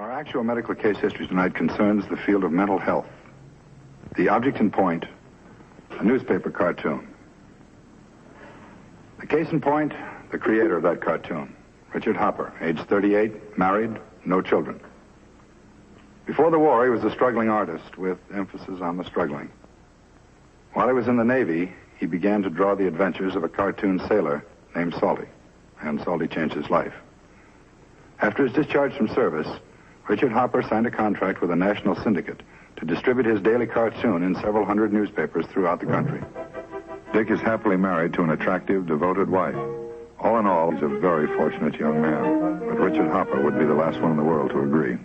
Our actual medical case history tonight concerns the field of mental health. The object in point, a newspaper cartoon. The case in point, the creator of that cartoon, Richard Hopper, age 38, married, no children. Before the war, he was a struggling artist with emphasis on the struggling. While he was in the Navy, he began to draw the adventures of a cartoon sailor named Salty, and Salty changed his life. After his discharge from service, Richard Hopper signed a contract with a national syndicate to distribute his daily cartoon in several hundred newspapers throughout the country. Dick is happily married to an attractive, devoted wife. All in all, he's a very fortunate young man. But Richard Hopper would be the last one in the world to agree.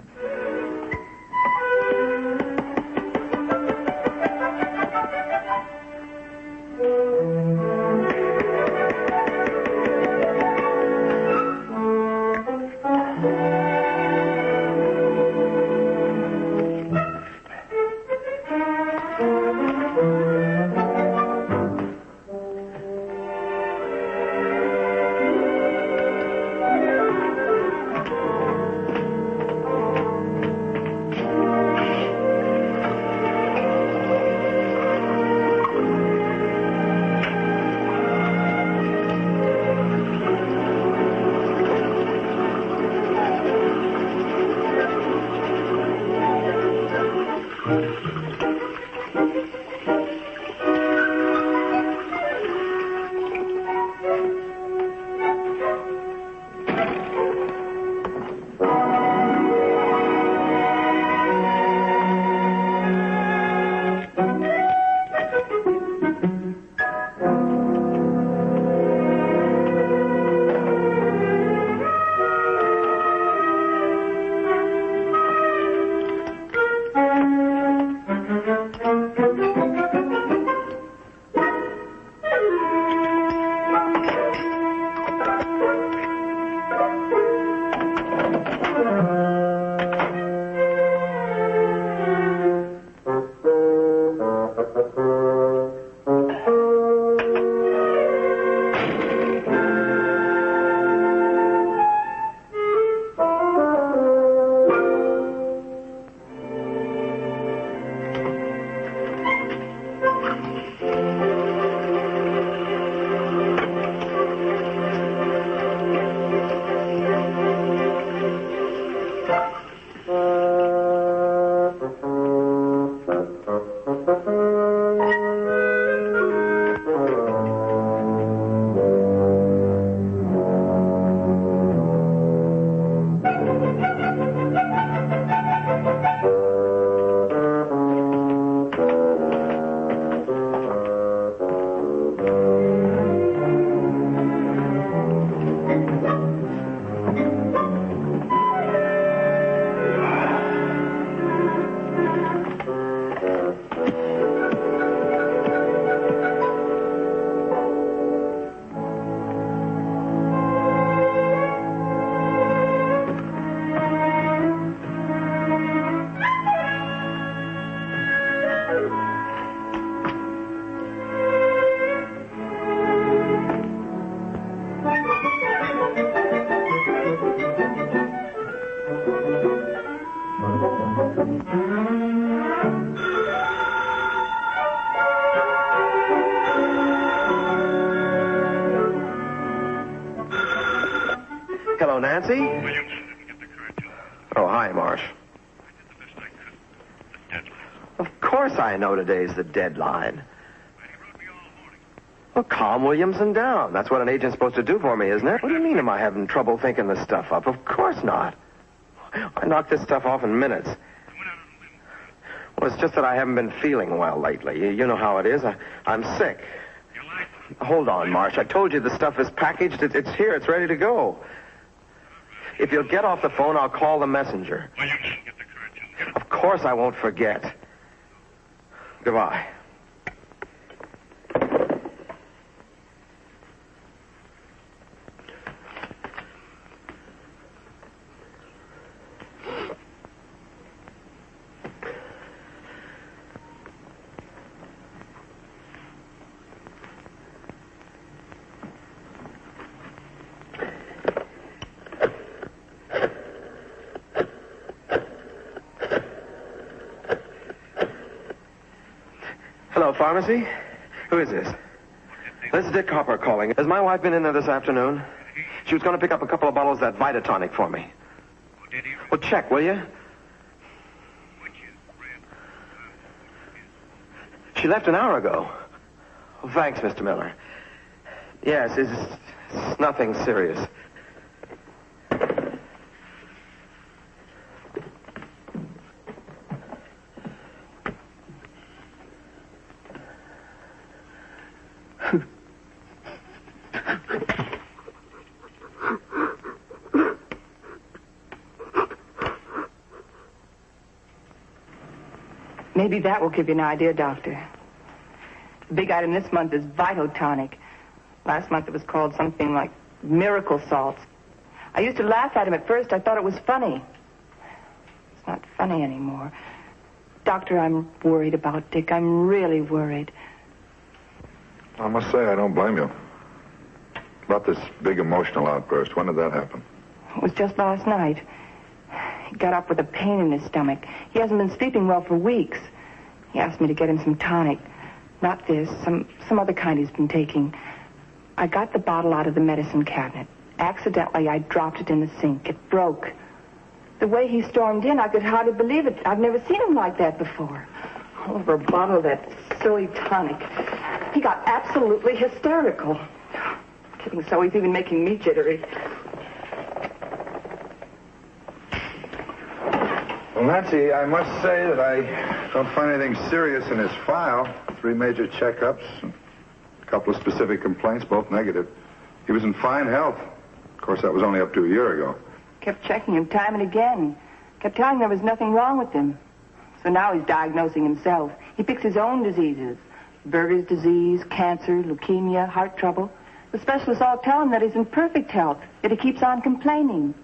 Hello, Nancy? Williams, get the cartoon. Oh, hi, Marsh. I did the best I could. The deadline. Of course I know today's the deadline. But he wrote me all morning. Well, calm Williamson down. That's what an agent's supposed to do for me, isn't it? What do you mean, am I having trouble thinking this stuff up? Of course not. I knock this stuff off in minutes. I went out on a limb. Well, it's just that I haven't been feeling well lately. You know how it is. I'm sick. You like? Hold on, Marsh. I told you the stuff is packaged. It's here. It's ready to go. If you'll get off the phone, I'll call the messenger. Williams, get the cartoon. Get it. Of course I won't forget. Goodbye. pharmacy? Who is this? This is Dick Hopper calling. Has my wife been in there this afternoon? She was going to pick up a couple of bottles of that Vitatonic for me. Did he? Well, check, will you? Which is red? She left an hour ago. Well, thanks, Mr. Miller. Yes, it's nothing serious. Maybe that will give you an idea, Doctor. The big item this month is Vitotonic. Last month it was called something like Miracle Salts. I used to laugh at him at first. I thought it was funny. It's not funny anymore. Doctor, I'm worried about Dick. I'm really worried. I must say I don't blame you. About this big emotional outburst, when did that happen? It was just last night. He got up with a pain in his stomach. He hasn't been sleeping well for weeks. He asked me to get him some tonic. Not this, some other kind he's been taking. I got the bottle out of the medicine cabinet. Accidentally, I dropped it in the sink. It broke. The way he stormed in, I could hardly believe it. I've never seen him like that before. Over a bottle of that silly tonic. He got absolutely hysterical. Kidding, so he's even making me jittery. Well, Nancy, I must say that I don't find anything serious in his file. 3 major checkups, a couple of specific complaints, both negative. He was in fine health. Of course, that was only up to a year ago. Kept checking him time and again. Kept telling him there was nothing wrong with him. So now he's diagnosing himself. He picks his own diseases. Berger's disease, cancer, leukemia, heart trouble. The specialists all tell him that he's in perfect health, yet he keeps on complaining.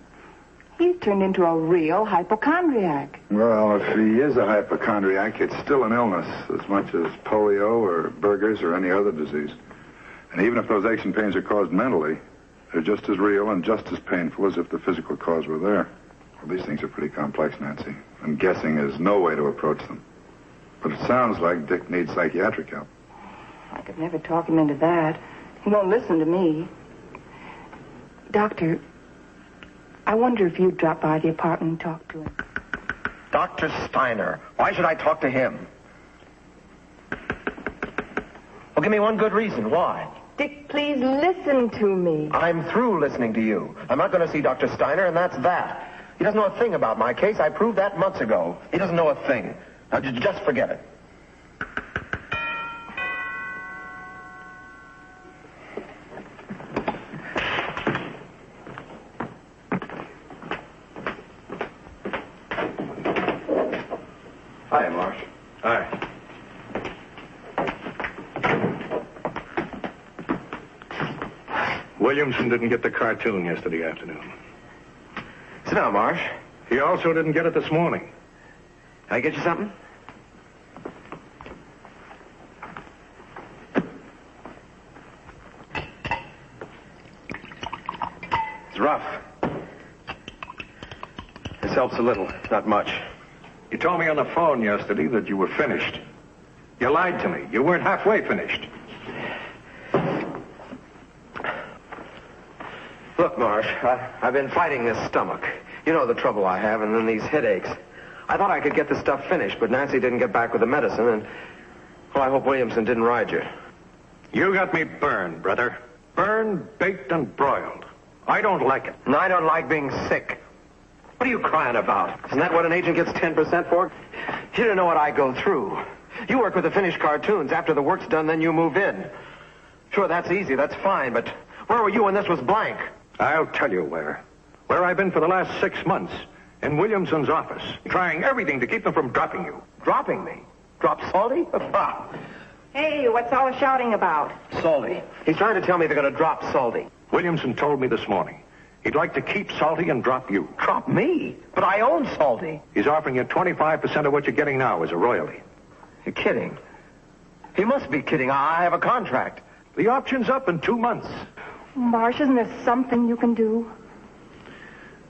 He's turned into a real hypochondriac. Well, if he is a hypochondriac, it's still an illness, as much as polio or Berger's or any other disease. And even if those aches and pains are caused mentally, they're just as real and just as painful as if the physical cause were there. Well, these things are pretty complex, Nancy, and guessing is no way to approach them. But it sounds like Dick needs psychiatric help. I could never talk him into that. He won't listen to me. Doctor, I wonder if you'd drop by the apartment and talk to him. Dr. Steiner. Why should I talk to him? Well, give me one good reason. Why? Dick, please listen to me. I'm through listening to you. I'm not going to see Dr. Steiner, and that's that. He doesn't know a thing about my case. I proved that months ago. He doesn't know a thing. Now, just forget it. Hi, Marsh. Hi. Williamson didn't get the cartoon yesterday afternoon. Sit down, Marsh. He also didn't get it this morning. Can I get you something? It's rough. This helps a little, not much. You told me on the phone yesterday that you were finished. You lied to me. You weren't halfway finished. Look, Marsh, I've been fighting this stomach. You know the trouble I have, and then these headaches. I thought I could get the stuff finished, but Nancy didn't get back with the medicine, and... Well, I hope Williamson didn't ride you. You got me burned, brother. Burned, baked, and broiled. I don't like it. And I don't like being sick. What are you crying about? Isn't that what an agent gets 10% for? You don't know what I go through. You work with the finished cartoons. After the work's done, then you move in. Sure, that's easy. That's fine, but where were you when this was blank? I'll tell you where. Where I've been for the last 6 months. In Williamson's office. Trying everything to keep them from dropping you. Dropping me? Drop Salty? Hey, what's all the shouting about? Salty. He's trying to tell me they're going to drop Salty. Williamson told me this morning. He'd like to keep Salty and drop you. Drop me? But I own Salty. He's offering you 25% of what you're getting now as a royalty. You're kidding. He must be kidding. I have a contract. The option's up in 2 months. Marsh, isn't there something you can do?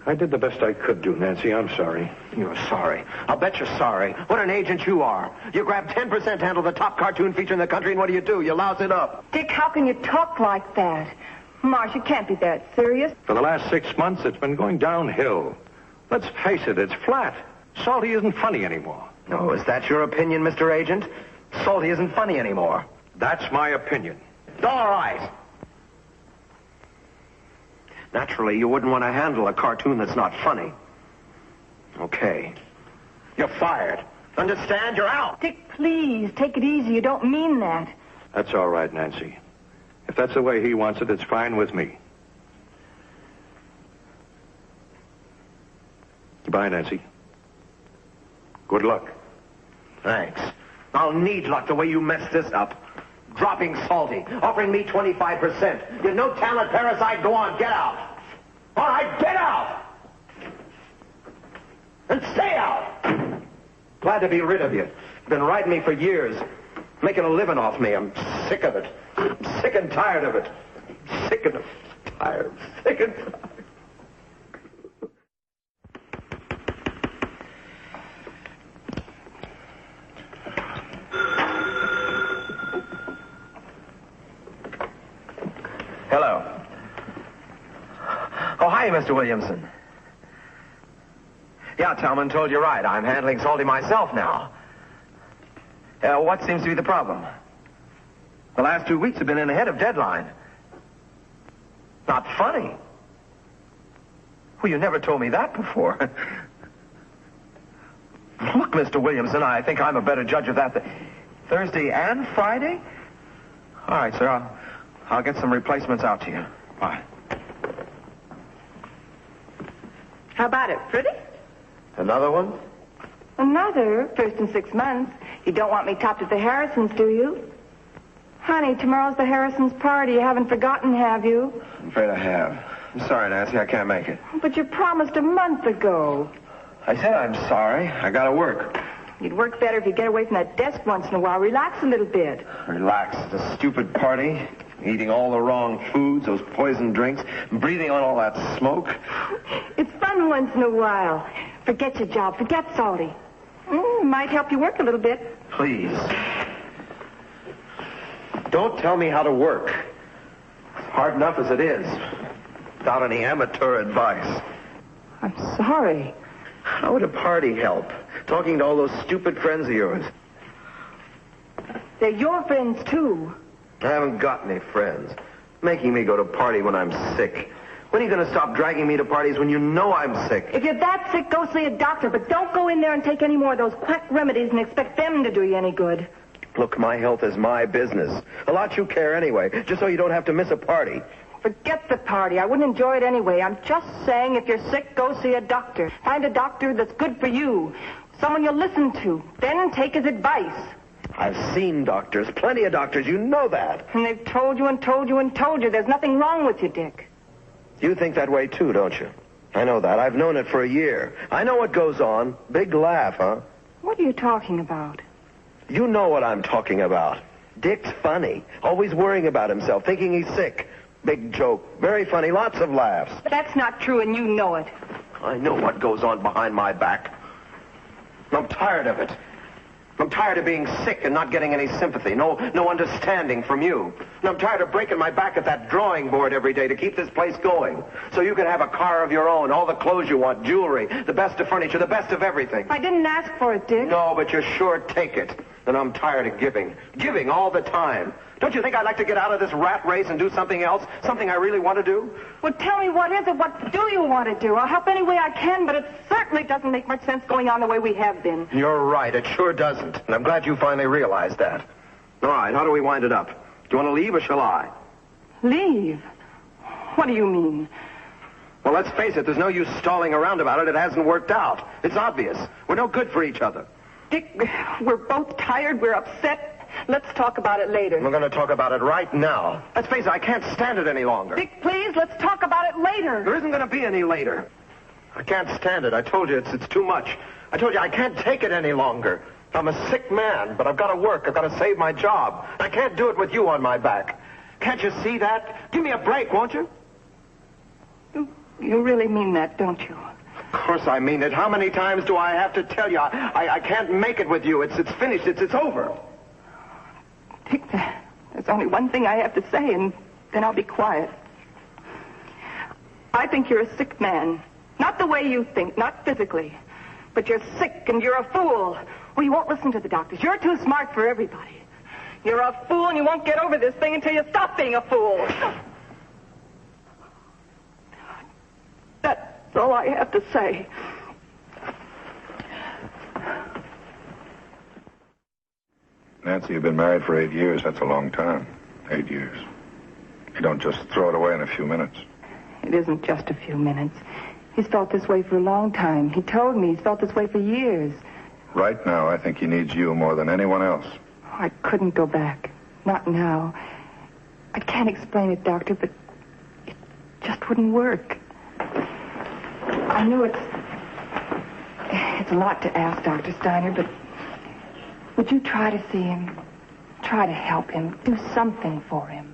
I did the best I could do, Nancy. I'm sorry. You're sorry. I'll bet you're sorry. What an agent you are. You grab 10% to handle the top cartoon feature in the country, and what do? You louse it up. Dick, how can you talk like that? Marsh, you can't be that serious. For the last 6 months, it's been going downhill. Let's face it, it's flat. Salty isn't funny anymore. Oh, is that your opinion, Mr. Agent? Salty isn't funny anymore. That's my opinion. All right. Naturally, you wouldn't want to handle a cartoon that's not funny. Okay. You're fired. Understand? You're out. Dick, please, take it easy. You don't mean that. That's all right, Nancy. If that's the way he wants it, it's fine with me. Goodbye, Nancy. Good luck. Thanks. I'll need luck the way you messed this up. Dropping Salty, offering me 25%. You're no talent parasite. Go on, get out. All right, get out. And stay out. Glad to be rid of you. Been riding me for years. Making a living off me. I'm sick of it. I'm sick and tired of it. Sick and tired. Sick and tired. Hello. Oh, hi, Mr. Williamson. Yeah, Talman told you right. I'm handling Salty myself now. What seems to be the problem? The last 2 weeks have been in ahead of deadline. Not funny. Well, you never told me that before. Look, Mr. Williamson, I think I'm a better judge of that than Thursday and Friday? All right, sir. I'll get some replacements out to you. Bye. How about it? Pretty? Another one? Another? First in 6 months. You don't want me topped at the Harrisons, do you? Honey, tomorrow's the Harrisons' party. You haven't forgotten, have you? I'm afraid I have. I'm sorry, Nancy. I can't make it. But you promised a month ago. I said I'm sorry. I gotta work. You'd work better if you get away from that desk once in a while. Relax a little bit. Relax. It's a stupid party. Eating all the wrong foods, those poison drinks, breathing on all that smoke. It's fun once in a while. Forget your job. Forget Salty. It might help you work a little bit. Please. Don't tell me how to work. It's hard enough as it is. Without any amateur advice. I'm sorry. How would a party help? Talking to all those stupid friends of yours. They're your friends, too. I haven't got any friends. Making me go to a party when I'm sick. When are you going to stop dragging me to parties when you know I'm sick? If you're that sick, go see a doctor. But don't go in there and take any more of those quack remedies and expect them to do you any good. Look, my health is my business. A lot you care anyway, just so you don't have to miss a party. Forget the party. I wouldn't enjoy it anyway. I'm just saying if you're sick, go see a doctor. Find a doctor that's good for you. Someone you'll listen to. Then take his advice. I've seen doctors, plenty of doctors. You know that. And they've told you and told you and told you there's nothing wrong with you, Dick. You think that way, too, don't you? I know that. I've known it for a year. I know what goes on. Big laugh, huh? What are you talking about? You know what I'm talking about. Dick's funny. Always worrying about himself, thinking he's sick. Big joke. Very funny. Lots of laughs. But that's not true, and you know it. I know what goes on behind my back. I'm tired of it. I'm tired of being sick and not getting any sympathy, no understanding from you. And I'm tired of breaking my back at that drawing board every day to keep this place going. So you can have a car of your own, all the clothes you want, jewelry, the best of furniture, the best of everything. I didn't ask for it, Dick. No, but you sure take it. And I'm tired of giving. Giving all the time. Don't you think I'd like to get out of this rat race and do something else? Something I really want to do? Well, tell me, what is it? What do you want to do? I'll help any way I can, but it certainly doesn't make much sense going on the way we have been. You're right. It sure doesn't. And I'm glad you finally realized that. All right, how do we wind it up? Do you want to leave or shall I? Leave? What do you mean? Well, let's face it. There's no use stalling around about it. It hasn't worked out. It's obvious. We're no good for each other. Dick, we're both tired. We're upset. Let's talk about it later. We're going to talk about it right now. Let's face it, I can't stand it any longer. Dick, please, let's talk about it later. There isn't going to be any later. I can't stand it. I told you it's too much. I told you I can't take it any longer. I'm a sick man, but I've got to work. I've got to save my job. I can't do it with you on my back. Can't you see that? Give me a break, won't you? You really mean that, don't you? Of course I mean it. How many times do I have to tell you? I can't make it with you. It's finished. It's over. Dick, there's only one thing I have to say, and then I'll be quiet. I think you're a sick man. Not the way you think, not physically. But you're sick and you're a fool. Well, you won't listen to the doctors. You're too smart for everybody. You're a fool and you won't get over this thing until you stop being a fool. That's all I have to say. Nancy, you've been married for 8 years. That's a long time. 8 years. You don't just throw it away in a few minutes. It isn't just a few minutes. He's felt this way for a long time. He told me he's felt this way for years. Right now, I think he needs you more than anyone else. Oh, I couldn't go back. Not now. I can't explain it, Doctor, but it just wouldn't work. I know it's a lot to ask, Dr. Steiner, but would you try to see him? Try to help him. Do something for him.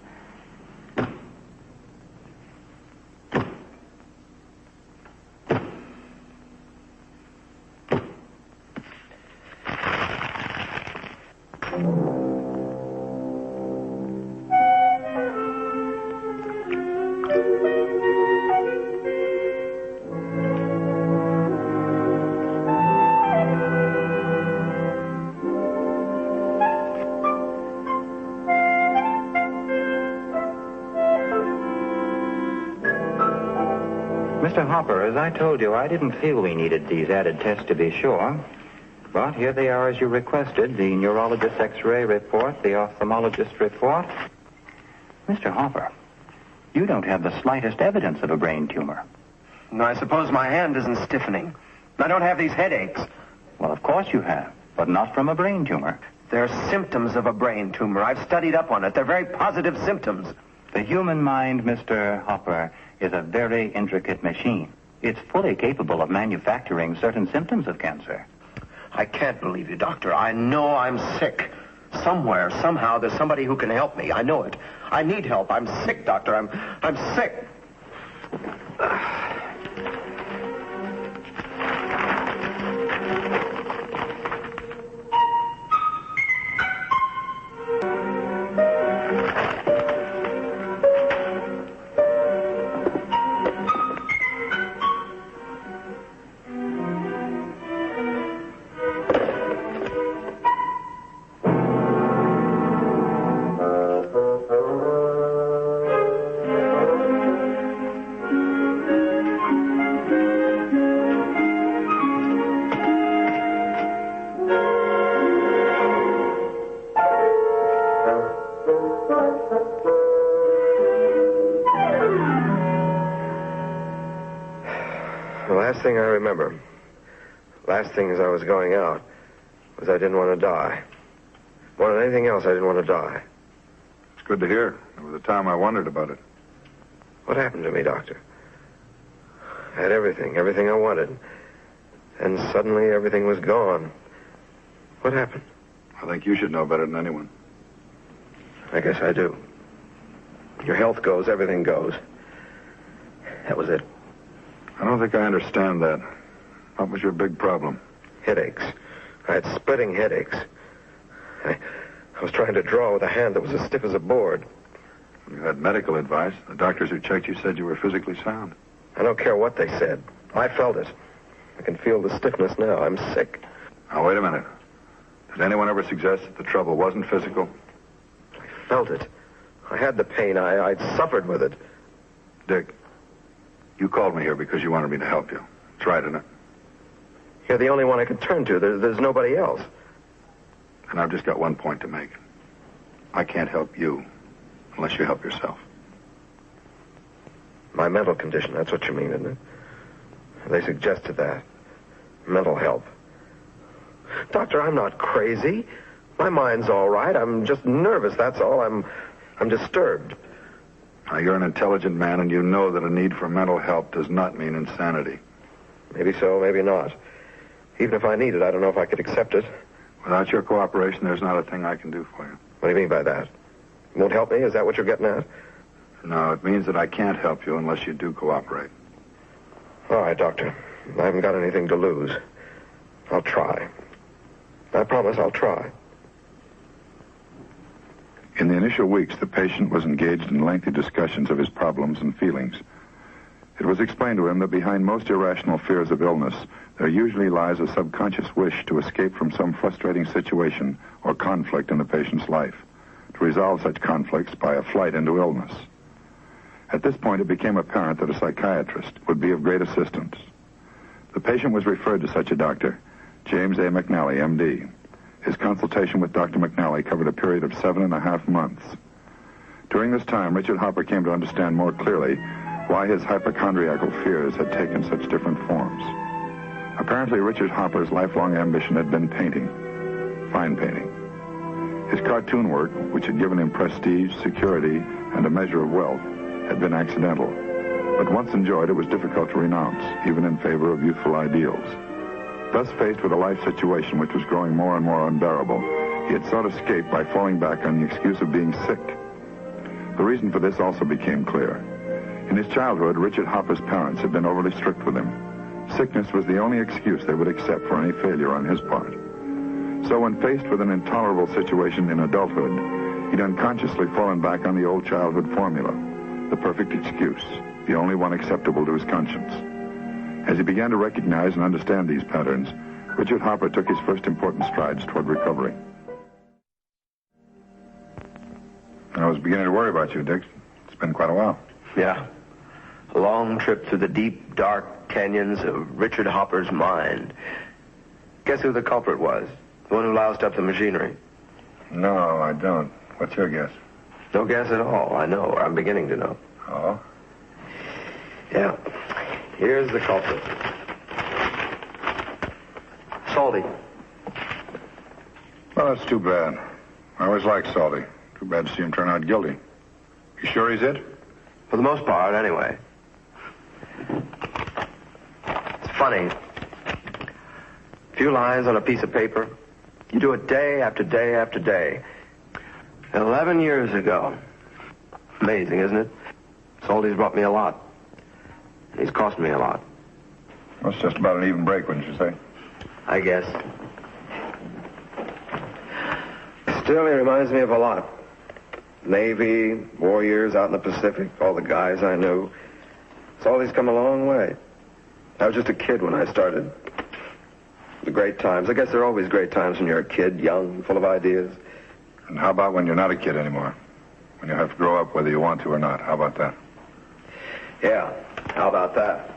Mr. Hopper, as I told you, I didn't feel we needed these added tests to be sure. But here they are as you requested, the neurologist's X-ray report, the ophthalmologist's report. Mr. Hopper, you don't have the slightest evidence of a brain tumor. No, I suppose my hand isn't stiffening. I don't have these headaches. Well, of course you have, but not from a brain tumor. They're symptoms of a brain tumor. I've studied up on it. They're very positive symptoms. The human mind, Mr. Hopper, is a very intricate machine. It's fully capable of manufacturing certain symptoms of cancer. I can't believe you, Doctor. I know I'm sick. Somewhere, somehow, there's somebody who can help me. I know it. I need help. I'm sick, Doctor. I'm sick. Last thing I remember, last thing as I was going out, was I didn't want to die. More than anything else, I didn't want to die. It's good to hear. There was a time I wondered about it. What happened to me, Doctor? I had everything I wanted. And suddenly everything was gone. What happened? I think you should know better than anyone. I guess I do. Your health goes, everything goes. That was it. I don't think I understand that. What was your big problem? Headaches. I had splitting headaches. I was trying to draw with a hand that was as stiff as a board. You had medical advice. The doctors who checked you said you were physically sound. I don't care what they said. I felt it. I can feel the stiffness now. I'm sick. Now, wait a minute. Did anyone ever suggest that the trouble wasn't physical? I felt it. I had the pain. I'd suffered with it. Dick, you called me here because you wanted me to help you. That's right, isn't it? You're the only one I could turn to. There's nobody else. And I've just got one point to make. I can't help you unless you help yourself. My mental condition, that's what you mean, isn't it? They suggested that. Mental help. Doctor, I'm not crazy. My mind's all right. I'm just nervous, that's all. I'm disturbed. Now, you're an intelligent man, and you know that a need for mental help does not mean insanity. Maybe so, maybe not. Even if I need it, I don't know if I could accept it. Without your cooperation, there's not a thing I can do for you. What do you mean by that? You won't help me? Is that what you're getting at? No, it means that I can't help you unless you do cooperate. All right, Doctor. I haven't got anything to lose. I'll try. I promise I'll try. In the initial weeks, the patient was engaged in lengthy discussions of his problems and feelings. It was explained to him that behind most irrational fears of illness, there usually lies a subconscious wish to escape from some frustrating situation or conflict in the patient's life, to resolve such conflicts by a flight into illness. At this point, it became apparent that a psychiatrist would be of great assistance. The patient was referred to such a doctor, James A. McNally, M.D. His consultation with Dr. McNally covered a period of 7.5 months. During this time, Richard Hopper came to understand more clearly why his hypochondriacal fears had taken such different forms. Apparently, Richard Hopper's lifelong ambition had been painting, fine painting. His cartoon work, which had given him prestige, security, and a measure of wealth, had been accidental. But once enjoyed, it was difficult to renounce, even in favor of youthful ideals. Thus faced with a life situation which was growing more and more unbearable, he had sought escape by falling back on the excuse of being sick. The reason for this also became clear. In his childhood, Richard Hopper's parents had been overly strict with him. Sickness was the only excuse they would accept for any failure on his part. So when faced with an intolerable situation in adulthood, he'd unconsciously fallen back on the old childhood formula, the perfect excuse, the only one acceptable to his conscience. As he began to recognize and understand these patterns, Richard Hopper took his first important strides toward recovery. I was beginning to worry about you, Dick. It's been quite a while. Yeah. A long trip through the deep, dark canyons of Richard Hopper's mind. Guess who the culprit was? The one who loused up the machinery? No, I don't. What's your guess? No guess at all. I know, or I'm beginning to know. Oh? Yeah. Here's the culprit. Salty. Well, that's too bad. I always liked Salty. Too bad to see him turn out guilty. You sure he's it? For the most part, anyway. It's funny. A few lines on a piece of paper. You do it day after day after day. 11 years ago. Amazing, isn't it? Salty's brought me a lot. He's cost me a lot. Well, it's just about an even break, wouldn't you say? I guess. Still, he reminds me of a lot. Navy, war years out in the Pacific, all the guys I knew. Salty's come a long way. I was just a kid when I started. The great times. I guess there are always great times when you're a kid, young, full of ideas. And how about when you're not a kid anymore? When you have to grow up whether you want to or not. How about that? Yeah, how about that?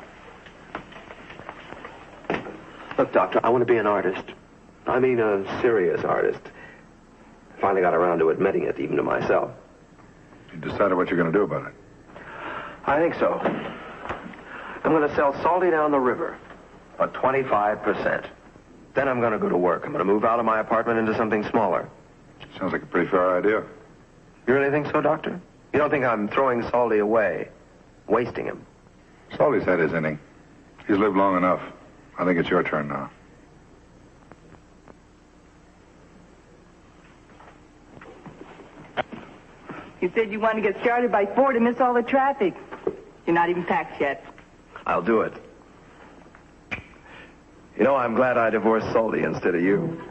Look, Doctor, I want to be an artist. I mean a serious artist. Finally got around to admitting it, even to myself. You decided what you're going to do about it? I think so. I'm going to sell Salty down the river at 25%. Then I'm going to go to work. I'm going to move out of my apartment into something smaller. Sounds like a pretty fair idea. You really think so, Doctor? You don't think I'm throwing Salty away, wasting him? Salty's had his inning. He's lived long enough. I think it's your turn now. You said you wanted to get started by 4 to miss all the traffic. You're not even packed yet. I'll do it. You know, I'm glad I divorced Salty instead of you.